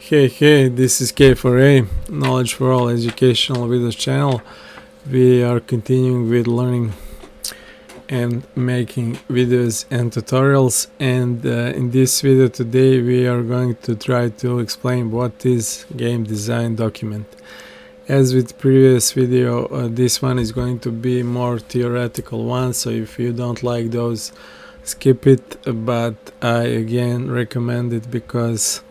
Hey, this is K4A, Knowledge for All Educational Videos channel. We are continuing with learning and making videos and tutorials, and in this video today we are going to try to explain what is game design document. As with previous video, this one is going to be more theoretical one, so if you don't like those, skip it, but I again recommend it because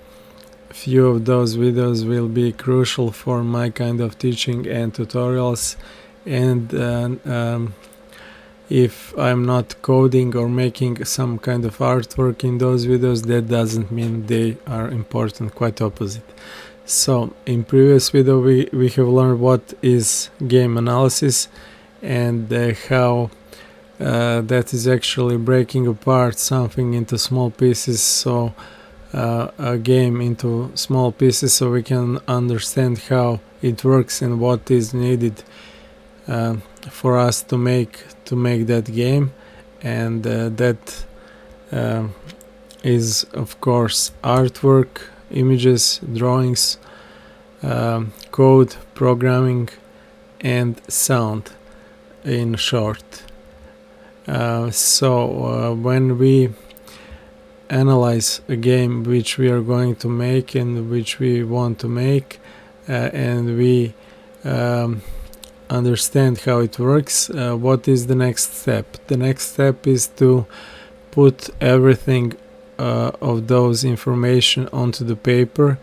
few of those videos will be crucial for my kind of teaching and tutorials, and if I'm not coding or making some kind of artwork in those videos, that doesn't mean they are important, quite opposite. So in previous video we have learned what is game analysis and how that is actually breaking apart something into small pieces, so a game into small pieces, so we can understand how it works and what is needed for us to make that game. And that is of course artwork, images, drawings, code, programming, and sound in short. When we analyze a game which we are going to make and which we want to make, and we understand how it works, what is the next step? The next step is to put everything of those information onto the paper,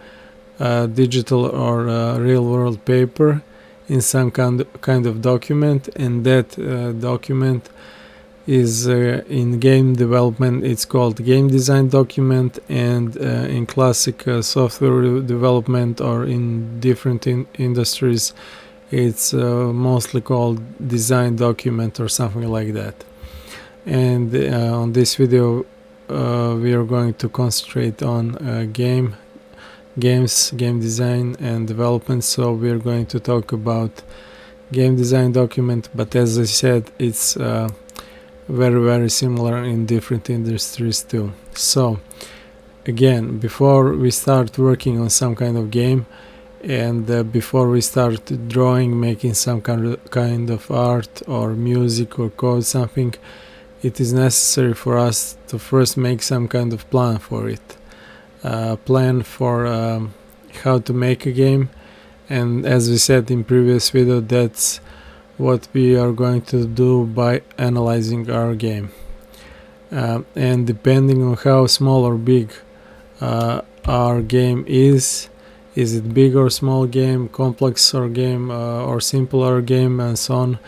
digital or real world paper, in some kind of document, and that document is in game development it's called game design document, and in classic software development or in different industries it's mostly called design document or something like that. And on this video we are going to concentrate on game design and development, so we are going to talk about game design document, but as I said, it's very similar in different industries too. So again, before we start working on some kind of game, and before we start drawing, making some kind of art or music or code something, it is necessary for us to first make some kind of plan for it, plan for how to make a game. And as we said in previous video, that's what we are going to do by analyzing our game, and depending on how small or big our game is it big or small game, complex or game, or simpler game, and so on.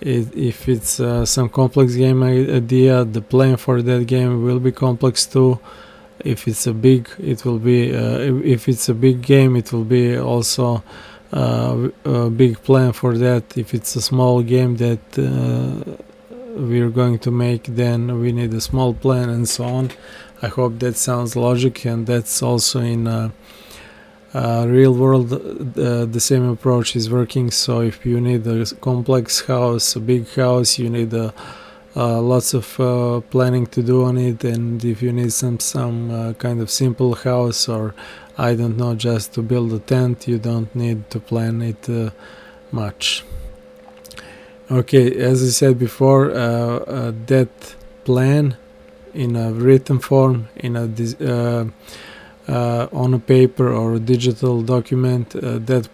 If it's some complex game idea, the plan for that game will be complex too. If it's a big, it will be if it's a big game, it will be also a big plan for that. If it's a small game that we're going to make, then we need a small plan, and so on. I hope that sounds logic, and that's also in real world the same approach is working. So if you need a complex house, a big house, you need lots of planning to do on it, and if you need some kind of simple house, or I don't know, just to build a tent, you don't need to plan it much. Okay, as I said before, that plan in a written form, in a on a paper or a digital document, that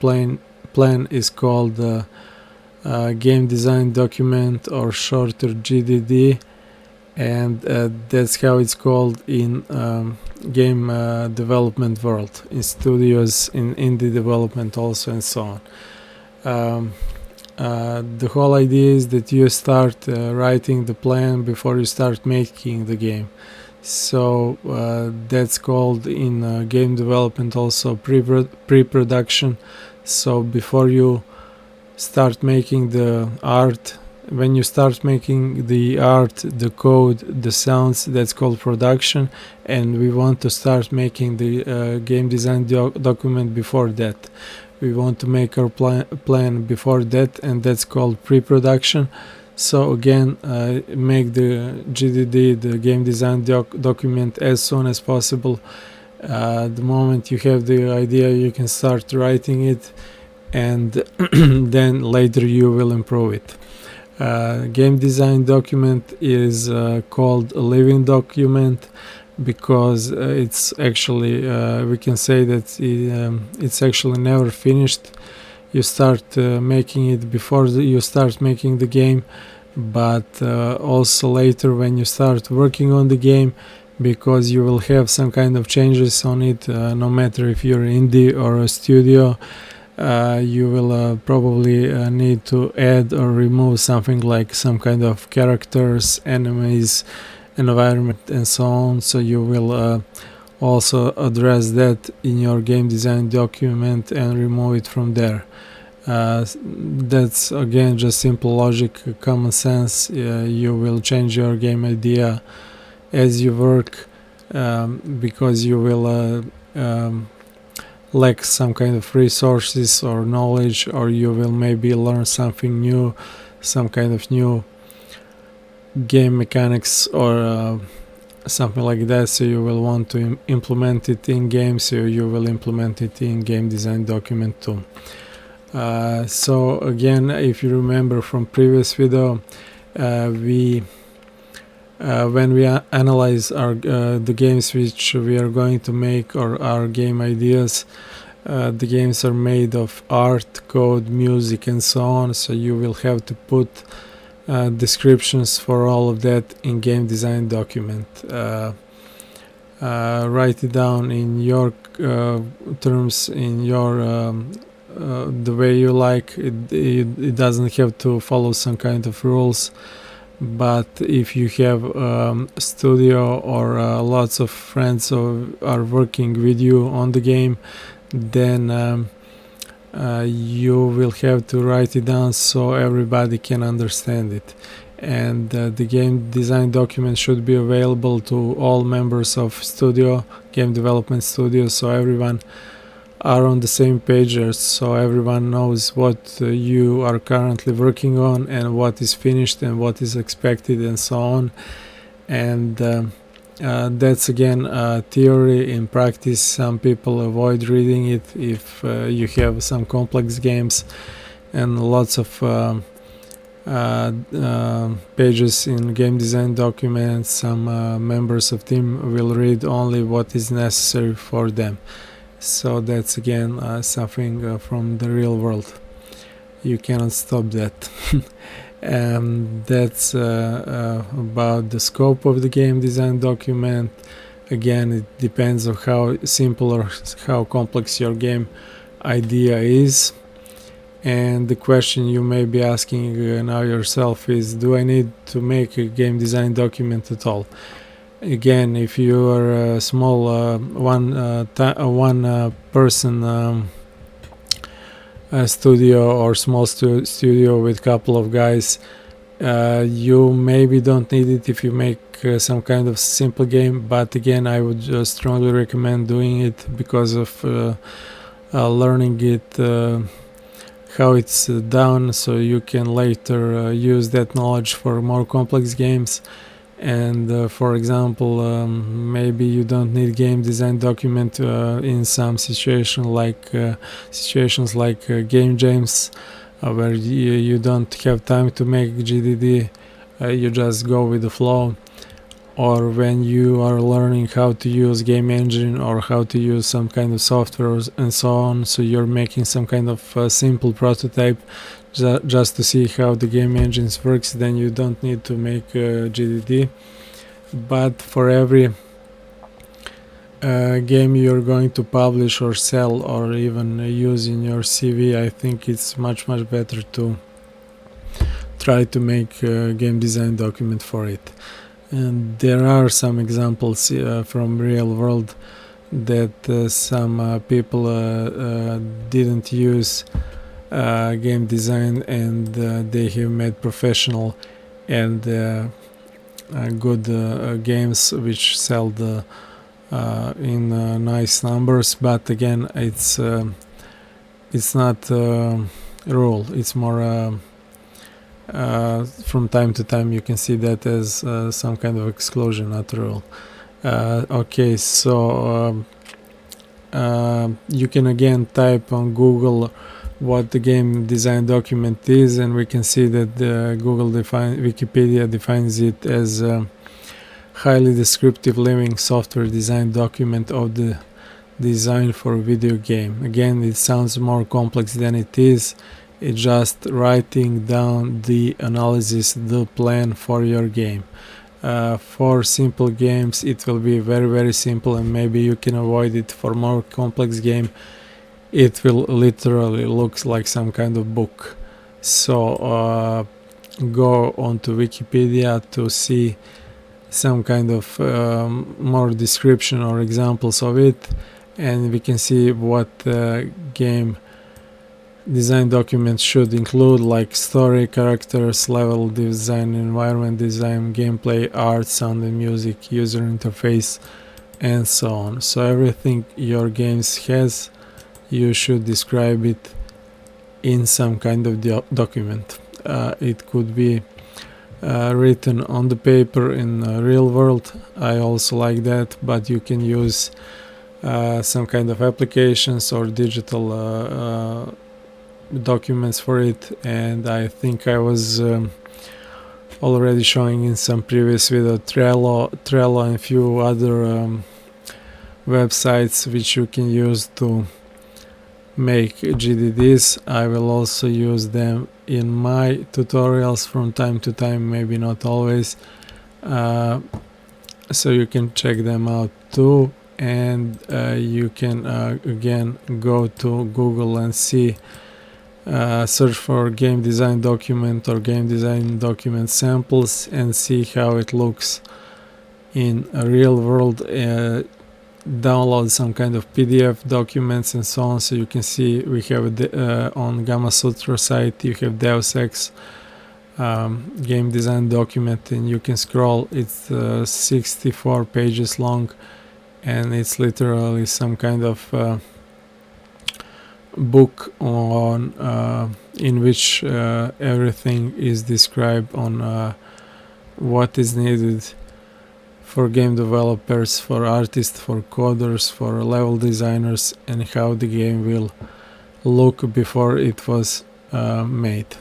plan is called game design document, or shorter GDD, and that's how it's called in game development world, in studios, in indie development also, and so on. The whole idea is that you start writing the plan before you start making the game. So that's called in game development also pre-production. So before you start making the art, when you start making the art, the code, the sounds, that's called production, and we want to start making the game design document before that. We want to make our plan before that, and that's called pre-production. So again, make the GDD, the game design document, as soon as possible The moment you have the idea, you can start writing it, and then later you will improve it. Game design document is called a living document because it's actually we can say that it's actually never finished. You start making it before you start making the game, but also later when you start working on the game, because you will have some kind of changes on it, no matter if you're indie or a studio. You will probably need to add or remove something like some kind of characters, enemies, environment, and so on. So you will also address that in your game design document and remove it from there. That's again just simple logic, common sense. You will change your game idea as you work, because you will lack some kind of resources or knowledge, or you will maybe learn something new, some kind of new game mechanics or something like that, so you will want to implement it in game, so you will implement it in game design document too. So again, if you remember from previous video, when we analyze the games which we are going to make, or our game ideas, the games are made of art, code, music, and so on, so you will have to put descriptions for all of that in game design document. Write it down in your terms, in your the way you like it. It doesn't have to follow some kind of rules. But if you have a studio or lots of friends are working with you on the game, then you will have to write it down so everybody can understand it. And the game design document should be available to all members of game development studio, so everyone are on the same page, so everyone knows what you are currently working on and what is finished and what is expected and so on. And that's again theory. In practice, some people avoid reading it if you have some complex games and lots of pages in game design documents. Some members of team will read only what is necessary for them. So that's again something from the real world. You cannot stop that. And that's about the scope of the game design document. Again, it depends on how simple or how complex your game idea is. And the question you may be asking now yourself is, do I need to make a game design document at all? Again, if you are a small one person studio or small studio with couple of guys, you maybe don't need it if you make some kind of simple game. But again, I would strongly recommend doing it because of learning it, how it's done, so you can later use that knowledge for more complex games. And for example, maybe you don't need game design document in some situations like game jams, where you don't have time to make GDD, you just go with the flow, or when you are learning how to use game engine or how to use some kind of software and so on, so you're making some kind of simple prototype just to see how the game engines works, then you don't need to make GDD. But for every game you're going to publish or sell or even use in your CV, I think it's much better to try to make a game design document for it. And there are some examples from real world that some people didn't use game design, and they have made professional and good games which sell in nice numbers. But again, it's not rule, it's more from time to time you can see that as some kind of exclusion, not rule. Okay, so you can again type on Google what the game design document is, and we can see that Wikipedia defines it as a highly descriptive living software design document of the design for video game. Again, it sounds more complex than it is. It's just writing down the analysis, the plan for your game. For simple games it will be very simple, and maybe you can avoid it. For more complex game it will literally looks like some kind of book. So go onto Wikipedia to see some kind of more description or examples of it, and we can see what game design documents should include, like story, characters, level design, environment design, gameplay, art, sound and music, user interface, and so on. So everything your games has, you should describe it in some kind of document. It could be written on the paper in real world. I also like that, but you can use some kind of applications or digital documents for it, and I think I was already showing in some previous video Trello and few other websites which you can use to make GDDs. I will also use them in my tutorials from time to time, maybe not always, so you can check them out too. And you can again go to Google and see, search for game design document or game design document samples and see how it looks in a real world. Download some kind of PDF documents and so on, so you can see we have on Gamasutra site you have Deus Ex game design document, and you can scroll. It's 64 pages long, and it's literally some kind of book on in which everything is described on what is needed for game developers, for artists, for coders, for level designers, and how the game will look before it was made.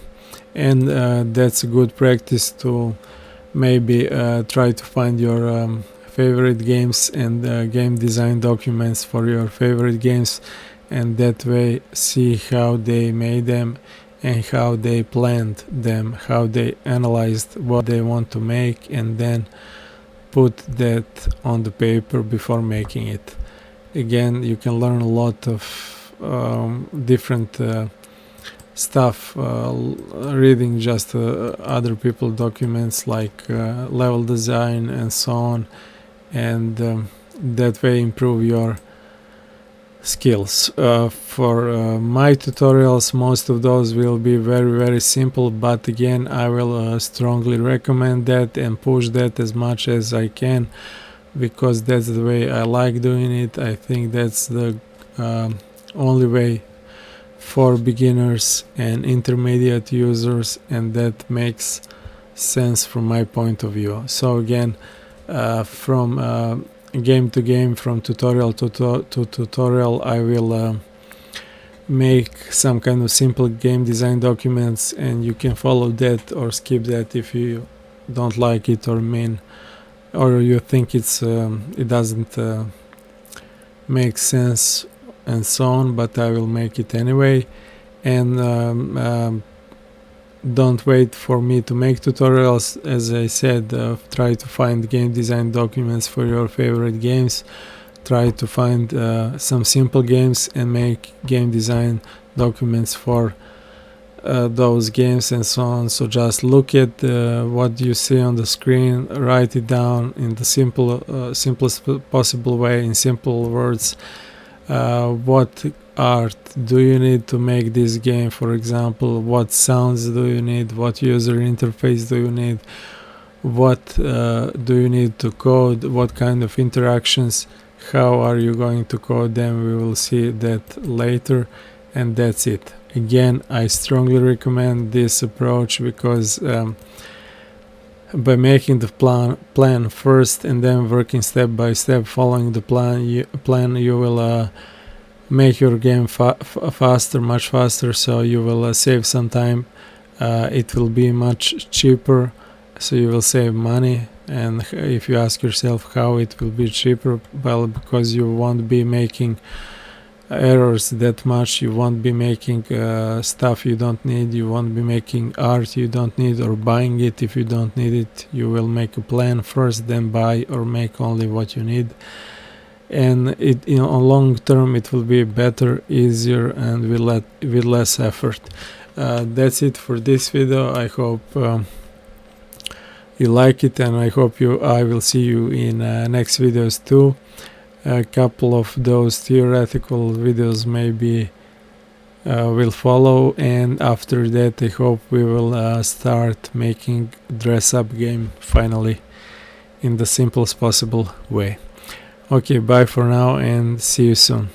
And that's a good practice to maybe try to find your favorite games and game design documents for your favorite games, and that way see how they made them and how they planned them, how they analyzed what they want to make, and then put that on the paper before making it. Again, you can learn a lot of different stuff reading just other people documents, like level design and so on, and that way improve your skills. For my tutorials, most of those will be very simple, but again I will strongly recommend that and push that as much as I can, because that's the way I like doing it. I think that's the only way for beginners and intermediate users, and that makes sense from my point of view. So again, from game to game, from tutorial to tutorial, I will make some kind of simple game design documents, and you can follow that or skip that if you don't like it, or you think it doesn't make sense and so on, but I will make it anyway. And don't wait for me to make tutorials. As I said, try to find game design documents for your favorite games. Try to find some simple games and make game design documents for those games and so on. So just look at what you see on the screen, write it down in the simplest possible way, in simple words. What art do you need to make this game, for example? What sounds do you need? What user interface do you need? What do you need to code? What kind of interactions? How are you going to code them? We will see that later, and that's it. Again, I strongly recommend this approach, because by making the plan first and then working step by step following the plan, you will make your game faster, much faster, so you will save some time. It will be much cheaper, so you will save money. And if you ask yourself how it will be cheaper, well, because you won't be making errors that much, you won't be making stuff you don't need, you won't be making art you don't need, or buying it if you don't need it. You will make a plan first, then buy or make only what you need, and on long term it will be better, easier, and with less effort. That's it for this video. I hope you like it, and I hope I will see you in next videos too. A couple of those theoretical videos maybe will follow, and after that I hope we will start making dress up game finally in the simplest possible way. Okay, bye for now and see you soon.